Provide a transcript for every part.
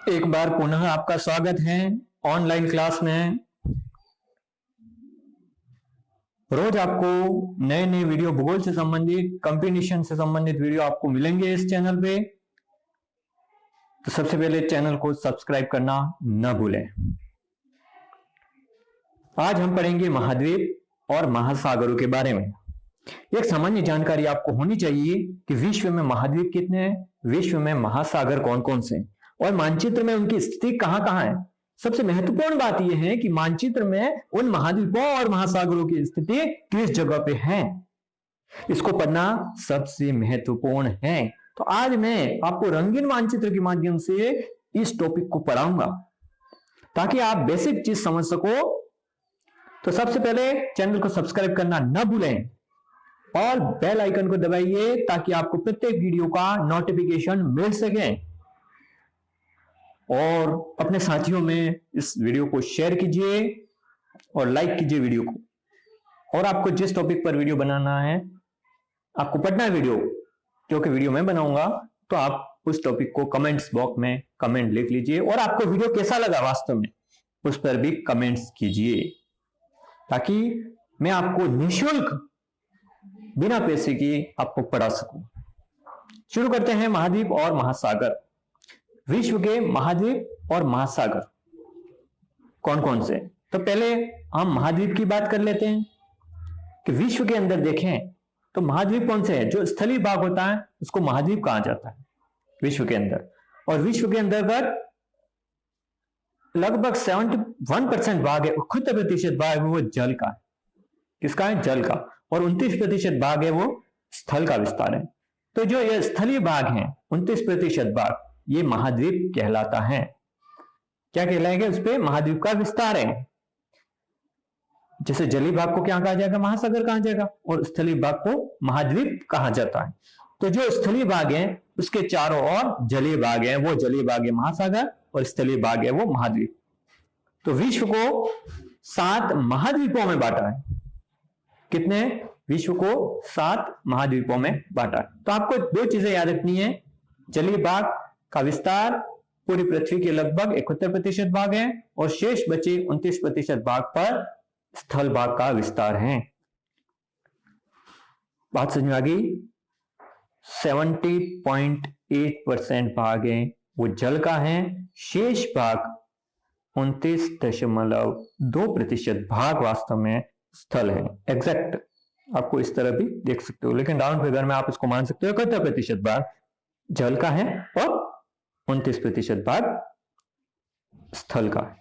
एक बार पुनः आपका स्वागत है ऑनलाइन क्लास में। रोज आपको नए नए वीडियो भूगोल से संबंधित, कंप्यूटेशन से संबंधित वीडियो आपको मिलेंगे इस चैनल पे। तो सबसे पहले चैनल को सब्सक्राइब करना न भूलें। आज हम पढ़ेंगे महाद्वीप और महासागरों के बारे में। एक सामान्य जानकारी आपको होनी चाहिए कि विश्व में महाद्वीप कितने हैं, विश्व में महासागर कौन कौन से हैं और मानचित्र में उनकी स्थिति कहां कहां है। सबसे महत्वपूर्ण बात यह है कि मानचित्र में उन महाद्वीपों और महासागरों की स्थिति किस जगह पे है, इसको पढ़ना सबसे महत्वपूर्ण है। तो आज मैं आपको रंगीन मानचित्र के माध्यम से इस टॉपिक को पढ़ाऊंगा ताकि आप बेसिक चीज समझ सको। तो सबसे पहले चैनल को सब्सक्राइब करना न भूलें और बेल आइकन को दबाइए ताकि आपको प्रत्येक वीडियो का नोटिफिकेशन मिल सके। और अपने साथियों में इस वीडियो को शेयर कीजिए और लाइक कीजिए वीडियो को। और आपको जिस टॉपिक पर वीडियो बनाना है, आपको पढ़ना है वीडियो, क्योंकि वीडियो मैं बनाऊंगा, तो आप उस टॉपिक को कमेंट्स बॉक्स में कमेंट लिख लीजिए और आपको वीडियो कैसा लगा वास्तव में उस पर भी कमेंट्स कीजिए ताकि मैं आपको निःशुल्क बिना पैसे के आपको पढ़ा सकूं। शुरू करते हैं महाद्वीप और महासागर। विश्व के महाद्वीप और महासागर कौन कौन से? तो पहले हम महाद्वीप की बात कर लेते हैं कि विश्व के अंदर देखें तो महाद्वीप कौन से हैं। जो स्थलीय भाग होता है उसको महाद्वीप कहा जाता है विश्व के अंदर। और विश्व के अंतर्गत लगभग 71% भाग है, 71% भाग है वो जल का है। किसका है? जल का। और 29% भाग है वो स्थल का विस्तार है। तो जो ये स्थलीय भाग है 29% भाग, ये महाद्वीप कहलाता है। क्या कहलाएगा? उस पे महाद्वीप का विस्तार है। जैसे जलीय भाग को क्या कहा जाएगा? महासागर कहा जाएगा। और स्थलीय भाग को महाद्वीप कहा जाता है। तो जो स्थलीय भाग है उसके चारों ओर जलीय भाग है, वो जलीय भाग है महासागर और स्थलीय भाग है वो महाद्वीप। तो विश्व को 7 महाद्वीपों में बांटा है। कितने? विश्व को 7 महाद्वीपों में बांटा है। तो आपको 2 चीजें याद रखनी है। जलीय भाग का विस्तार पूरी पृथ्वी के लगभग 71% भाग है और शेष बचे 29% भाग पर स्थल भाग का विस्तार है। बात समझ में आ गई? 70.8% भाग है वो जल का है, शेष भाग 29.2% भाग वास्तव में स्थल है। एग्जैक्ट आपको इस तरह भी देख सकते हो, लेकिन राउंड फिगर में आप इसको मान सकते हो 71% भाग जल का है और 29% भाग स्थल का है।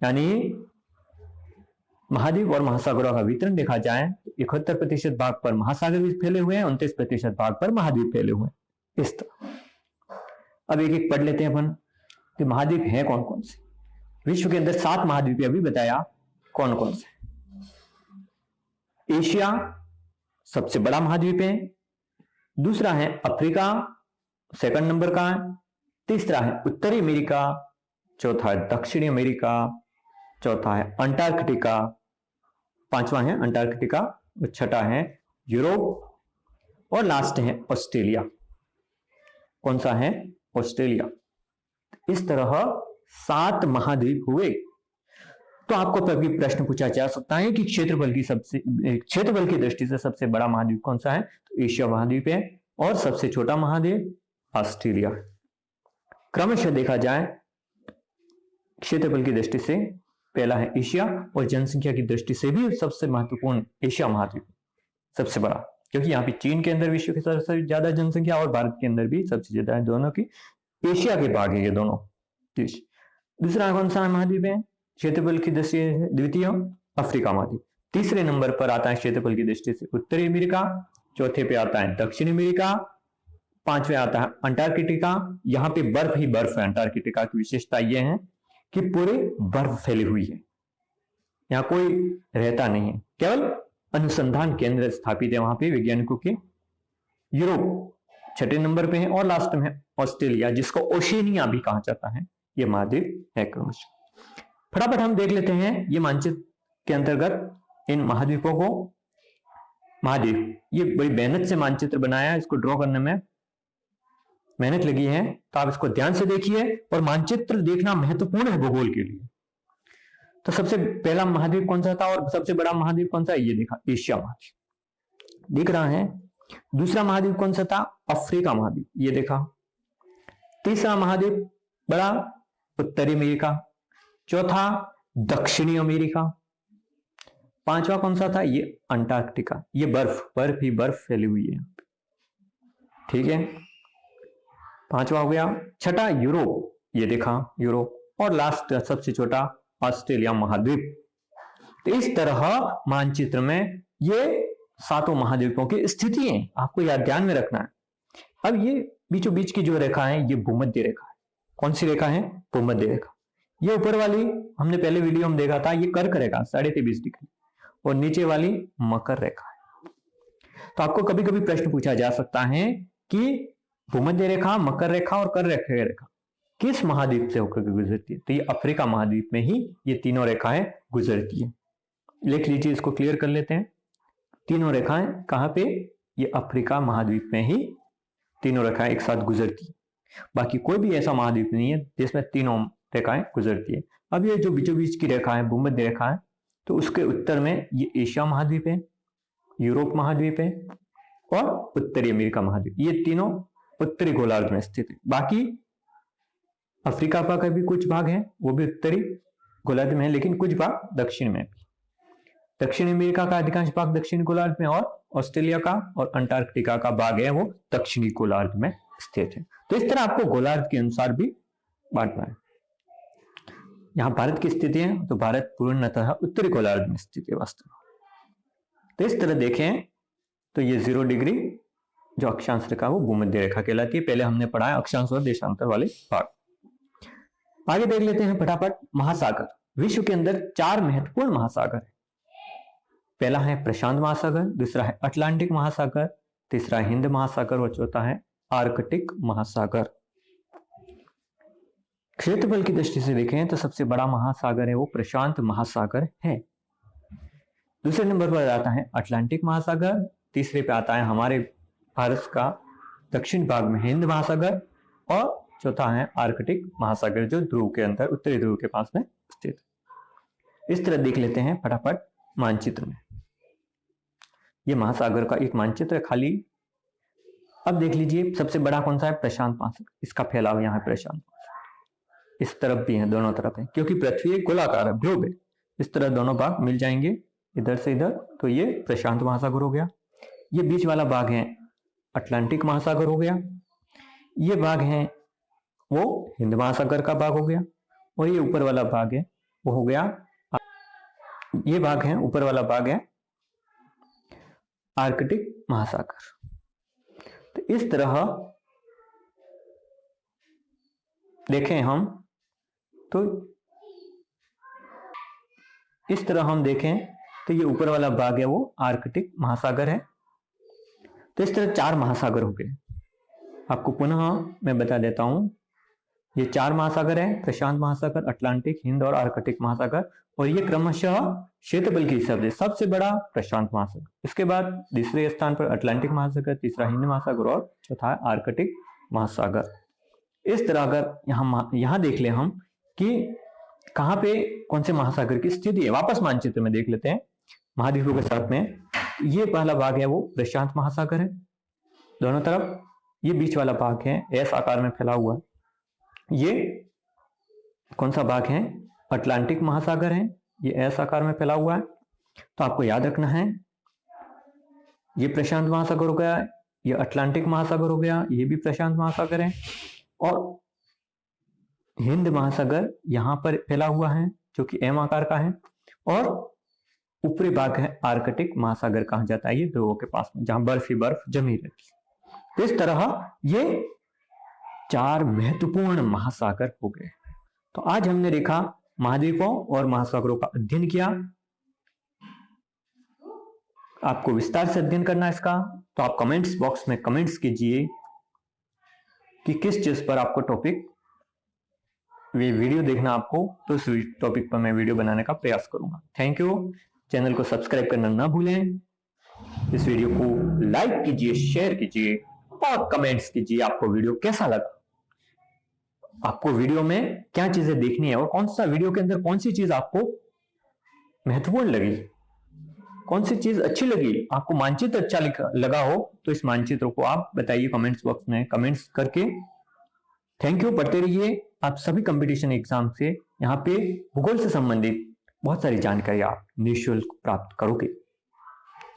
यानी महाद्वीप और महासागरों का वितरण देखा जाए तो 71% भाग पर महासागर भी फैले हुए हैं, 29% भाग पर महाद्वीप फैले हुए हैं। इस तरह अब एक एक पढ़ लेते हैं अपन कि महाद्वीप है कौन कौन से। विश्व के अंदर 7 महाद्वीप अभी बताया कौन कौन से। एशिया सबसे बड़ा महाद्वीप है, दूसरा है अफ्रीका, सेकंड नंबर का है, तीसरा है उत्तरी अमेरिका, चौथा है दक्षिणी अमेरिका, चौथा है अंटार्कटिका, पांचवा है अंटार्कटिका और छठा है यूरोप और लास्ट है ऑस्ट्रेलिया। कौन सा है? ऑस्ट्रेलिया। इस तरह 7 महाद्वीप हुए। तो आपको कभी प्रश्न पूछा जा सकता है कि क्षेत्रफल की दृष्टि से सबसे बड़ा महाद्वीप कौन सा है? तो एशिया महाद्वीप है और सबसे छोटा महाद्वीप ऑस्ट्रेलिया। क्रमशः देखा जाए क्षेत्रफल की दृष्टि से पहला है एशिया और जनसंख्या की दृष्टि से भी सबसे महत्वपूर्ण एशिया महाद्वीप सबसे बड़ा, क्योंकि यहाँ पे चीन के अंदर विश्व की सबसे ज्यादा जनसंख्या और भारत के अंदर भी सबसे ज्यादा है। दोनों की एशिया के भाग है ये दोनों देश। दूसरा कौन सा महाद्वीप है क्षेत्रफल की दृष्टि से? द्वितीय अफ्रीका महाद्वीप। तीसरे नंबर पर आता है क्षेत्रफल की दृष्टि से उत्तरी अमेरिका, चौथे पे आता है दक्षिण अमेरिका, पांचवे आता है अंटार्कटिका। यहाँ पे बर्फ ही बर्फ है। अंटार्कटिका की विशेषता यह है कि पूरे बर्फ फैली हुई है, यहाँ कोई रहता नहीं है, केवल अनुसंधान केंद्र स्थापित है वहां पे वैज्ञानिकों के। यूरोप छठे नंबर पे है और लास्ट में है ऑस्ट्रेलिया, जिसको ओशिनिया भी कहा जाता है। ये महाद्वीप है क्रमशः। फटाफट हम देख लेते हैं ये मानचित्र के अंतर्गत इन महाद्वीपों को। महाद्वीप ये बड़ी मेहनत से मानचित्र बनाया है, इसको ड्रॉ करने में मेहनत लगी है, तो आप इसको ध्यान से देखिए। और मानचित्र देखना महत्वपूर्ण है भूगोल के लिए। तो सबसे पहला महाद्वीप कौन सा था और सबसे बड़ा महाद्वीप कौन सा है? ये देखा, एशिया महाद्वीप दिख रहा है। दूसरा महाद्वीप कौन सा था? अफ्रीका महाद्वीप, ये देखा। तीसरा महाद्वीप बड़ा, उत्तरी अमेरिका। चौथा दक्षिणी अमेरिका। पांचवा कौन सा था? ये अंटार्कटिका। ये बर्फ ही बर्फ फैली हुई है, ठीक है। पांचवा हो गया। छठा यूरोप, ये देखा यूरोप। और लास्ट सबसे छोटा ऑस्ट्रेलिया महाद्वीप। तो इस तरह मानचित्र में ये 7 महाद्वीपों की स्थिति है, आपको याद ध्यान में रखना है। अब ये बीचों बीच की जो रेखा है, ये भूमध्य रेखा है। कौन सी रेखा है? भूमध्य रेखा। ये ऊपर वाली हमने पहले वीडियो में देखा था, ये कर्क रेखा 23.5 डिग्री, और नीचे वाली मकर रेखा है। तो आपको कभी कभी प्रश्न पूछा जा सकता है कि भूमध्य रेखा, मकर रेखा और कर्क रेखा किस महाद्वीप से होकर गुजरती है? तो ये अफ्रीका महाद्वीप में ही ये तीनों रेखाएं गुजरती है। लिख लीजिए, इसको क्लियर कर लेते हैं। तीनों रेखाएं कहां पे? ये अफ्रीका महाद्वीप में ही तीनों रेखाएं एक साथ गुजरती है। बाकी कोई भी ऐसा महाद्वीप नहीं है जिसमें तीनों रेखाएं गुजरती है। अब ये जो बीचों बीच की रेखा है, भूमध्य रेखा है, तो उसके उत्तर में ये एशिया महाद्वीप है, यूरोप महाद्वीप है और उत्तरी अमेरिका महाद्वीप। ये तीनों उत्तरी गोलार्ध में स्थित है। बाकी अफ्रीका का भी कुछ भाग है, वो भी उत्तरी गोलार्ध में है, लेकिन कुछ भाग दक्षिण में भी। दक्षिण अमेरिका का अधिकांश भाग दक्षिण गोलार्ध में, और ऑस्ट्रेलिया का और अंटार्कटिका का भाग है वो दक्षिणी गोलार्ध में स्थित है। तो इस तरह आपको गोलार्ध के अनुसार भी बांटना है। यहां भारत की स्थिति है, तो भारत पूर्णतः उत्तरी गोलार्ध में स्थित है वास्तव में। तो इस तरह देखें तो ये 0 डिग्री जो अक्षांश रेखा वो भूमध्य रेखा कहलाती है। पहले हमने पढ़ा है अक्षांश और देशांतर वाले भाग। आगे देख लेते हैं फटाफट। महासागर। विश्व के अंदर 4 महत्वपूर्ण महासागर है। पहला है प्रशांत महासागर, दूसरा है अटलांटिक महासागर, तीसरा हिंद महासागर और चौथा है आर्कटिक महासागर। क्षेत्रफल की दृष्टि से देखें तो सबसे बड़ा महासागर है वो प्रशांत महासागर है। दूसरे नंबर पर आता है अटलांटिक महासागर, तीसरे पे आता है हमारे भारत का दक्षिण भाग में हिंद महासागर, और चौथा है आर्कटिक महासागर जो ध्रुव के अंदर, उत्तरी ध्रुव के पास में स्थित है। इस तरह देख लेते हैं फटाफट मानचित्र में। यह महासागर का एक मानचित्र है खाली। अब देख लीजिए सबसे बड़ा कौन सा है? प्रशांत महासागर। इसका फैलाव यहाँ है प्रशांत महासागर। इस तरफ भी है, दोनों तरफ है, क्योंकि पृथ्वी एक गोलाकार है, ध्रुव है। इस तरह दोनों भाग मिल जाएंगे इधर से इधर, तो ये प्रशांत महासागर हो गया। ये बीच वाला भाग है अटलांटिक महासागर हो गया। ये भाग है वो हिंद महासागर का भाग हो गया, और ये ऊपर वाला भाग है वो हो गया, ये भाग है ऊपर वाला भाग है आर्कटिक महासागर। तो इस तरह देखें हम, तो इस तरह हम देखें तो ये ऊपर वाला भाग है वो आर्कटिक महासागर है। तो इस तरह 4 महासागर हो गए। आपको पुनः मैं बता देता हूं, ये 4 महासागर है, प्रशांत महासागर, अटलांटिक, हिंद और आर्कटिक महासागर, और ये क्रमशः क्षेत्रफल के हिसाब से सबसे बड़ा प्रशांत महासागर, इसके बाद दूसरे स्थान पर अटलांटिक महासागर, तीसरा हिंद महासागर और चौथा आर्कटिक महासागर। इस तरह अगर यहाँ देख ले हम कि कहाँ पे कौन से महासागर की स्थिति है, वापस मानचित्र में देख लेते हैं महाद्वीपों के साथ में। ये पहला भाग है वो प्रशांत महासागर है दोनों तरफ, ये बीच वाला भाग है एस आकार में फैला हुआ, ये कौन सा भाग है? अटलांटिक महासागर है, ये एस आकार में फैला हुआ है। तो आपको याद रखना है ये प्रशांत महासागर हो गया, ये अटलांटिक महासागर हो गया, ये भी प्रशांत महासागर है, और हिंद महासागर यहां पर फैला हुआ है जो कि एम आकार का है, और ऊपरी भाग है आर्कटिक महासागर कहा जाता है ये ध्रुवों के पास में जहां बर्फ ही बर्फ जमी रहती है। तो इस तरह ये 4 महत्वपूर्ण महासागर हो गए। तो आज हमने देखा महाद्वीपों और महासागरों का अध्ययन किया। आपको विस्तार से अध्ययन करना है इसका, तो आप कमेंट्स बॉक्स में कमेंट्स कीजिए कि किस चीज पर आपको टॉपिक वीडियो देखना आपको, तो इस टॉपिक पर मैं वीडियो बनाने का प्रयास करूंगा। Thank you. चैनल को सब्सक्राइब करना ना भूलें, इस वीडियो को लाइक कीजिए, शेयर कीजिए और कमेंट्स कीजिए आपको वीडियो कैसा लगा, आपको वीडियो में क्या चीजें देखनी है और कौन सा वीडियो के अंदर कौन सी चीज आपको महत्वपूर्ण लगी, कौन सी चीज अच्छी लगी, आपको मानचित्र अच्छा लगा हो तो इस मानचित्र को आप बताइए कमेंट्स बॉक्स में कमेंट्स करके। Thank you. पढ़ते रहिए, आप सभी कंपटीशन एग्जाम से यहाँ पे भूगोल से संबंधित बहुत सारी जानकारी आप निःशुल्क प्राप्त करोगे।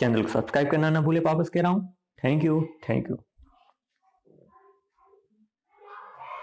चैनल को सब्सक्राइब करना ना भूले, वापस कह रहा हूं। Thank you.